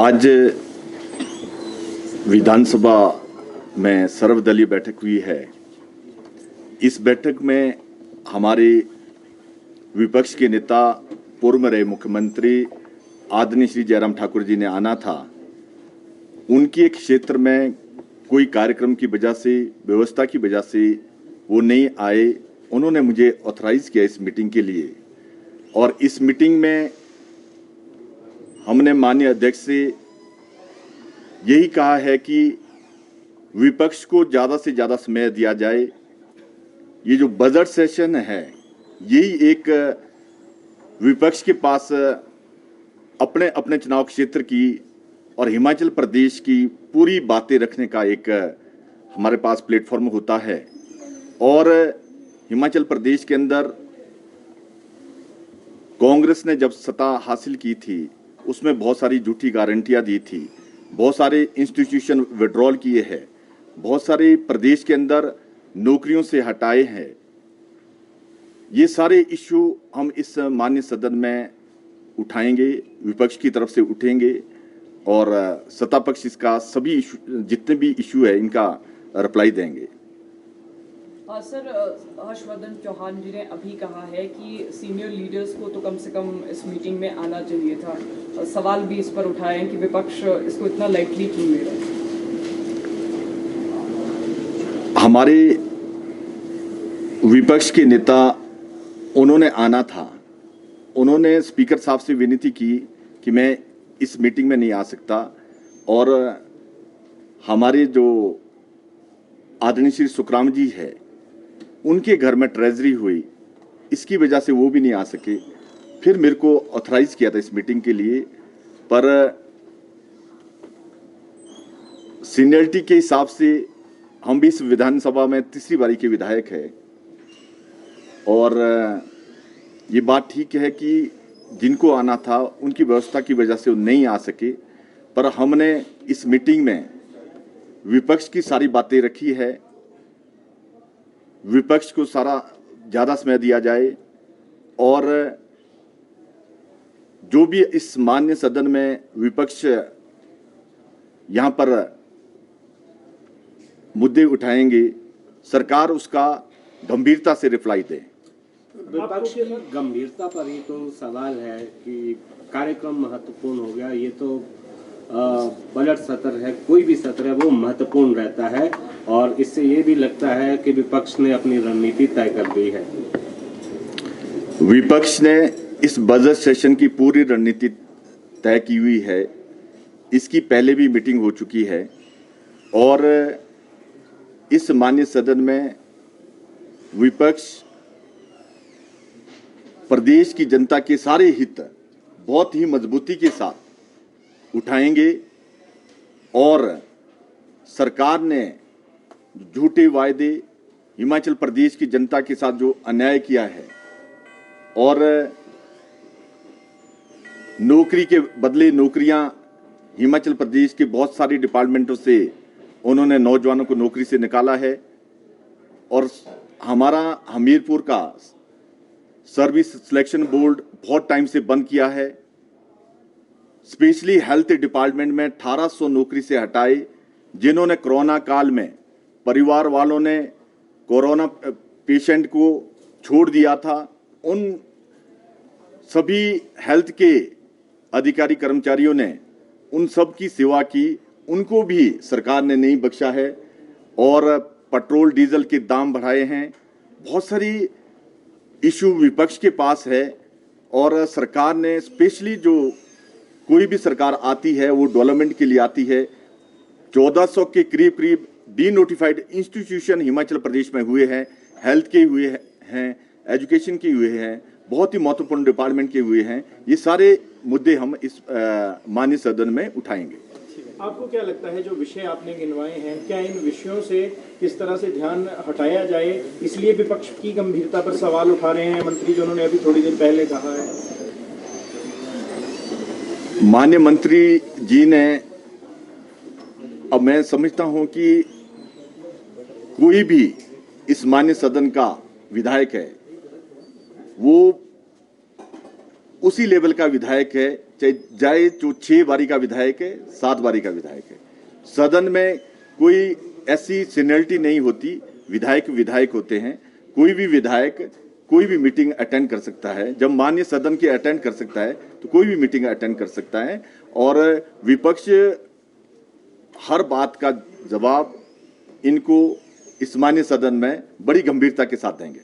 आज विधानसभा में सर्वदलीय बैठक हुई है। इस बैठक में हमारे विपक्ष के नेता पूर्व रहे मुख्यमंत्री आदरणीय श्री जयराम ठाकुर जी ने आना था। उनके क्षेत्र में कोई कार्यक्रम की वजह से, व्यवस्था की वजह से वो नहीं आए। उन्होंने मुझे ऑथराइज किया इस मीटिंग के लिए, और इस मीटिंग में हमने माननीय अध्यक्ष से यही कहा है कि विपक्ष को ज़्यादा से ज़्यादा समय दिया जाए। ये जो बजट सेशन है, यही एक विपक्ष के पास अपने अपने चुनाव क्षेत्र की और हिमाचल प्रदेश की पूरी बातें रखने का एक हमारे पास प्लेटफॉर्म होता है। और हिमाचल प्रदेश के अंदर कांग्रेस ने जब सत्ता हासिल की थी, उसमें बहुत सारी झूठी गारंटियां दी थी, बहुत सारे इंस्टीट्यूशन विड्रॉल किए हैं, बहुत सारे प्रदेश के अंदर नौकरियों से हटाए हैं। ये सारे इश्यू हम इस माननीय सदन में उठाएंगे, विपक्ष की तरफ से उठेंगे, और सत्ता पक्ष इसका सभी इशू, जितने भी इशू है, इनका रिप्लाई देंगे। सर, हर्षवर्धन चौहान जी ने अभी कहा है कि सीनियर लीडर्स को तो कम से कम इस मीटिंग में आना चाहिए था। सवाल भी इस पर उठाए हैं कि विपक्ष इसको इतना लाइटली क्यों ले रहा है। हमारे विपक्ष के नेता, उन्होंने आना था। उन्होंने स्पीकर साहब से विनती की कि मैं इस मीटिंग में नहीं आ सकता, और हमारे जो आदरणीय श्री सुखराम जी है, उनके घर में ट्रेजरी हुई, इसकी वजह से वो भी नहीं आ सके। फिर मेरे को ऑथराइज किया था इस मीटिंग के लिए, पर सीनियरिटी के हिसाब से हम भी इस विधानसभा में तीसरी बारी के विधायक है, और ये बात ठीक है कि जिनको आना था उनकी व्यवस्था की वजह से वो नहीं आ सके। पर हमने इस मीटिंग में विपक्ष की सारी बातें रखी है। विपक्ष को सारा ज़्यादा समय दिया जाए, और जो भी इस माननीय सदन में विपक्ष यहाँ पर मुद्दे उठाएंगे, सरकार उसका गंभीरता से रिप्लाई दे। विपक्ष की गंभीरता पर ही तो सवाल है कि कार्यक्रम महत्वपूर्ण हो गया। ये तो बजट सत्र है, कोई भी सत्र है वो महत्वपूर्ण रहता है, और इससे ये भी लगता है कि विपक्ष ने अपनी रणनीति तय कर ली है। विपक्ष ने इस बजट सेशन की पूरी रणनीति तय की हुई है। इसकी पहले भी मीटिंग हो चुकी है, और इस माननीय सदन में विपक्ष प्रदेश की जनता के सारे हित बहुत ही मजबूती के साथ उठाएंगे, और सरकार ने झूठे वायदे हिमाचल प्रदेश की जनता के साथ जो अन्याय किया है, और नौकरी के बदले नौकरियां हिमाचल प्रदेश के बहुत सारी डिपार्टमेंटों से उन्होंने नौजवानों को नौकरी से निकाला है, और हमारा हमीरपुर का सर्विस सिलेक्शन बोर्ड बहुत टाइम से बंद किया है। स्पेशली हेल्थ डिपार्टमेंट में 1800 नौकरी से हटाए, जिन्होंने कोरोना काल में परिवार वालों ने कोरोना पेशेंट को छोड़ दिया था। उन सभी हेल्थ के अधिकारी कर्मचारियों ने उन सब की सेवा की, उनको भी सरकार ने नहीं बख्शा है, और पेट्रोल डीजल के दाम बढ़ाए हैं। बहुत सारी इशू विपक्ष के पास है, और सरकार ने स्पेशली, जो कोई भी सरकार आती है वो डेवलपमेंट के लिए आती है। 1400 के करीब करीब डीनोटिफाइड इंस्टीट्यूशन हिमाचल प्रदेश में हुए हैं, हेल्थ के हुए हैं, एजुकेशन के हुए हैं, बहुत ही महत्वपूर्ण डिपार्टमेंट के हुए हैं। ये सारे मुद्दे हम इस माननीय सदन में उठाएंगे। आपको क्या लगता है, जो विषय आपने गिनवाए हैं, क्या इन विषयों से किस तरह से ध्यान हटाया जाए, इसलिए विपक्ष की गंभीरता पर सवाल उठा रहे हैं मंत्री, जो उन्होंने अभी थोड़ी देर पहले कहा है? माननीय मंत्री जी ने, अब मैं समझता हूं कि कोई भी इस माननीय सदन का विधायक है, वो उसी लेवल का विधायक है चाहे जो 6 बारी का विधायक है, 7 बारी का विधायक है, सदन में कोई ऐसी सीनियरिटी नहीं होती। विधायक विधायक होते हैं। कोई भी विधायक कोई भी मीटिंग अटेंड कर सकता है। जब माननीय सदन की अटेंड कर सकता है तो कोई भी मीटिंग अटेंड कर सकता है, और विपक्ष हर बात का जवाब इनको इस माननीय सदन में बड़ी गंभीरता के साथ देंगे।